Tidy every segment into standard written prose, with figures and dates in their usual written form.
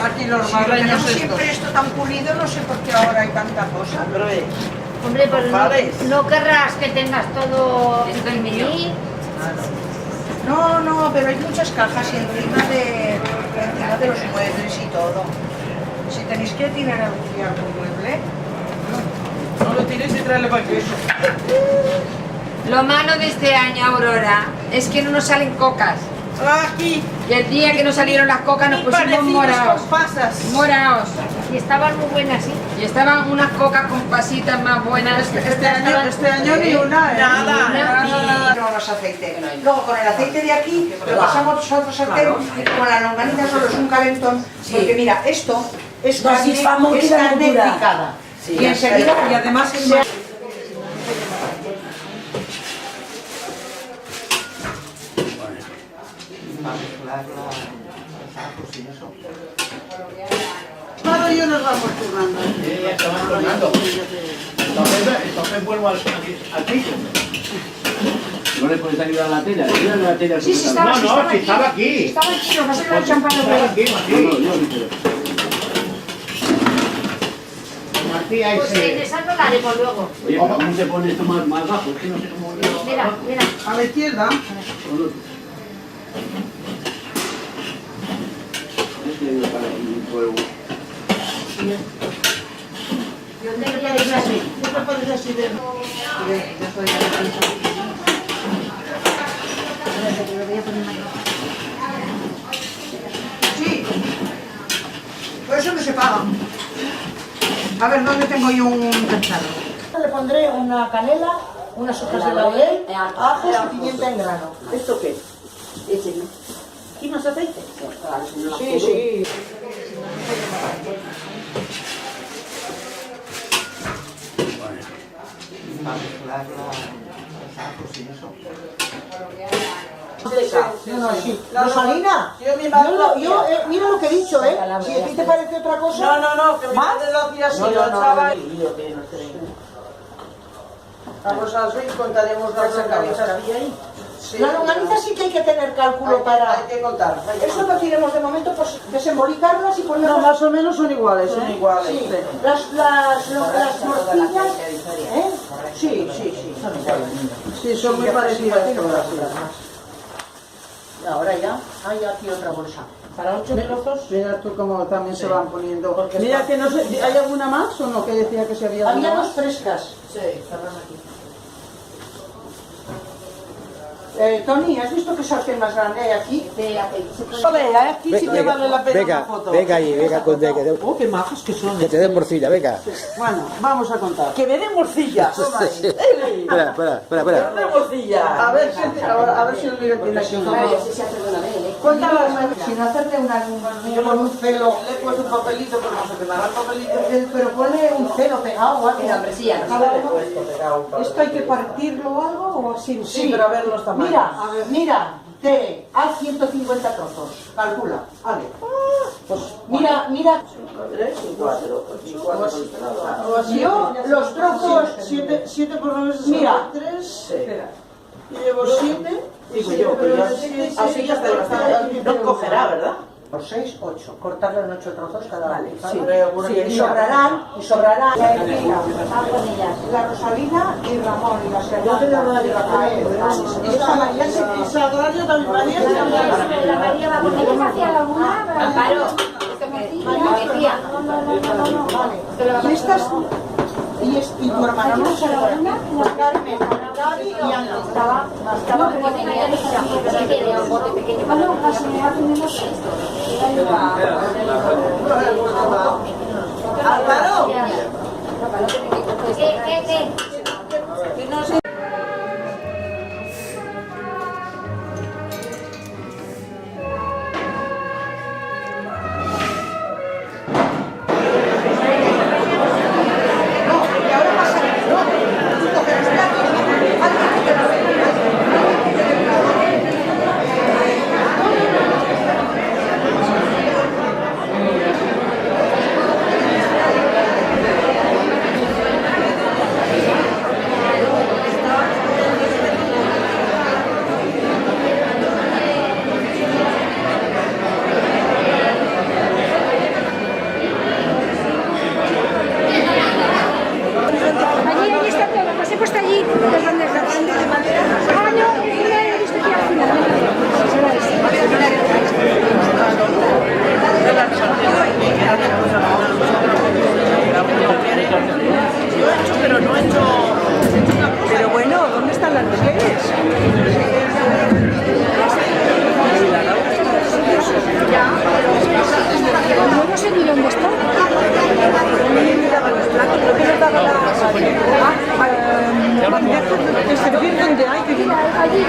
aquí los madrileños estos. Siempre esto tan pulido, no sé por qué ahora hay tanta cosa. Hombre, pues no querrás que tengas todo el menú. No, pero hay muchas cajas y encima de los muebles y todo. Si tenéis que tirar algún mueble, No lo tires y tráele para queso. Lo malo de este año, Aurora, es que no nos salen cocas. Aquí. Y el día que nos salieron las cocas nos pusimos morados. Morados. Y estaban muy buenas, sí. Y estaban unas cocas con pasitas más buenas. Este año ni una, ¿eh? nada. No más aceite. Luego con el aceite de aquí lo pasamos a otro sartén y con la longaniza solo es un calentón. Porque mira, esto es carne picada. Y enseguida, Y además es se Claro, yo nos vamos turnando. Ya estaban turnando. Entonces vuelvo al piso. ¿No le puedes ayudar a la tela? ¿Ayudan a la tela? Sí, estaba aquí. No, si estaba aquí. Estaba aquí, lo que pasa es que lo echan para Estaba aquí, Martí. No, yo no quiero. Martí, ahí Pues se... esa no la haremos luego. Oye, pero ¿cómo se pone esto más bajo? Es que no sé cómo... Mira. A la izquierda. Yo tendría que ir así. ¿Qué te parece así de...? Ya estoy Sí. Por eso no se paga. A ver, ¿dónde tengo yo un pescado? Le pondré una canela, unas hojas de laurel, ajos y pimienta en grano. ¿Esto qué? ¿Y más aceite? Sí, sí. Rosalina, mira lo que he dicho, ¿eh? Si a ti te parece otra cosa... No, que mi madre lo hacía así, lo echaba y... Vamos a ver y contaremos las longanizas. La longaniza sí que hay que tener cálculo para... Hay que contar. Eso lo tiremos de momento, pues desembolicarlas y ponerlas... No, más o menos son iguales, Son ¿eh? iguales. Sí. Las morcillas, ¿eh? Sí, son iguales. Sí, son muy parecidas. Y ahora ya hay aquí otra bolsa. Para 8 trozos. Mira tú cómo también se van poniendo. Mira que no sé, ¿hay alguna más o no? Que decía que se había Había alguna dos más. frescas. Sí, cerran aquí. Tony, ¿has visto qué sartén más grande hay aquí? Joder, aquí sí que vale la pena una foto. Venga ahí, venga, Oh, qué majas que son. que te den morcilla, venga. Bueno, vamos a contar. ¡Que me den morcilla! Espera. ¡Que me den morcilla! A ver si el vídeo tiene aquí una. Cuéntalo, Si no hacerle yo con un celo le he puesto un papelito, pero no se quedará el papelito. pero ponle un celo pegado o algo. ¿Esto hay que partirlo o algo o así? Sí, pero a ver los tamaños. Mira, Tere, haz 150 trozos, calcula, vale. Pues mira, 3 y 4, 8, yo los trozos, 7 por 9 es Mira. 3. Y llevo 7. Digo yo, pero así ya está bastante. No cogerá, ¿verdad? Por 6, 8. Cortarlo en 8 trozos cada vale, Sí, y sobrarán la Elvira, la Rosalina y Ramón y la Serrana. Esa María se Sagrario también, María. La María va porque ella hacía la una. Amparo. Vale. Y estas... Y tu hermana no se la una, Carmen, Gaby y Ana. Estaba porque tenía que tenía un bote pequeño. Bueno, la señora tenemos esto. Álvaro. ¿Qué? las mujeres. No sé ni dónde está. De servir donde hay que ir. Allí,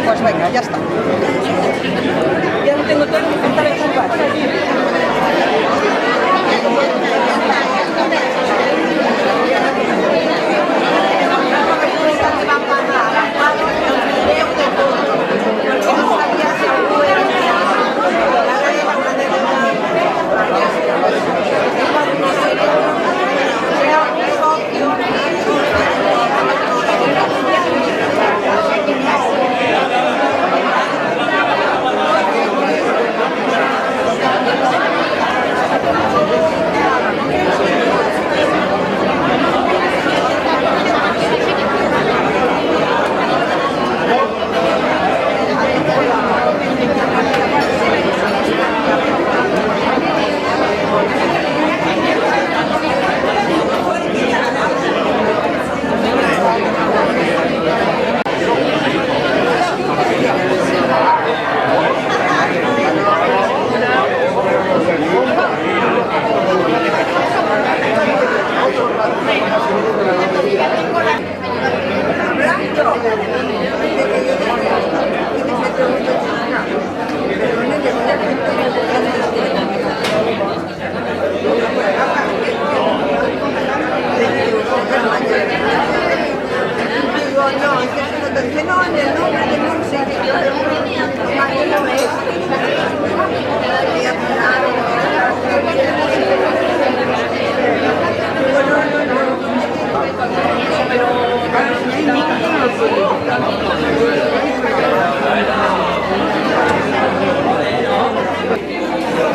Pues venga, ya está. Ya no tengo todo que contar el combate.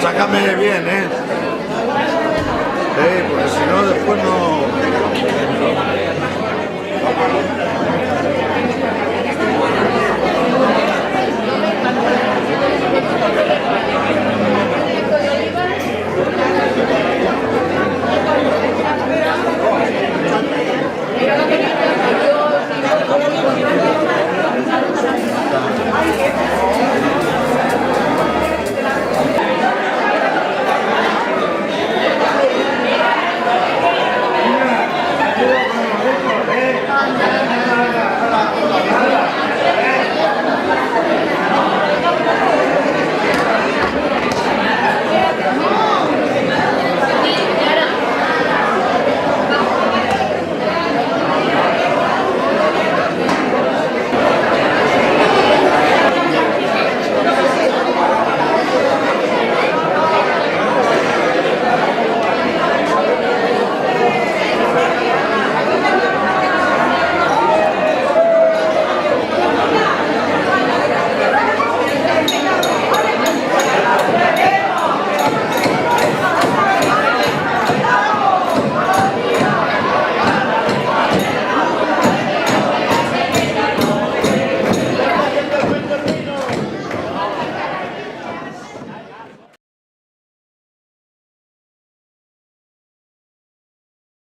Sácame bien, ¿eh?